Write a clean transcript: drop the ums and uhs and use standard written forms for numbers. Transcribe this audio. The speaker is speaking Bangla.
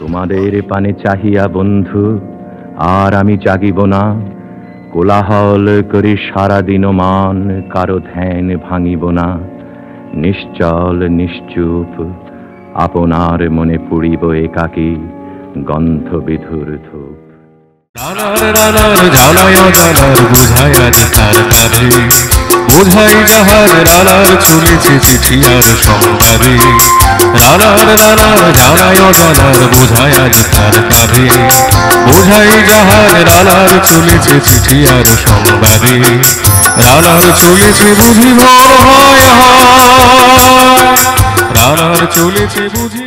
তোমাদের পানে চাহিয়া বন্ধু আর আমি জাগিব না, কোলাহল করি সারাদিন মান, কারো ধ্যান ভাঙিব না। নিশ্চল নিশ্চুপ আপনার মনে পুড়িব একাকী গন্ধ বিধুর ধূপ। রানার রানার জ্বালায় জ্বালার বুঝাই আজ তার কাজে, বোঝাই যাহার রানার চলেছে চিঠি আর সংবাদে। রানার রানার জ্বালায় জ্বালার বোঝাই আজ তার কাজে, বোঝাই যাহার রানার চলেছে চিঠি আর সংবাদে। রানার চলেছে বুঝি ভয় হয়, রানার চলেছে বুঝি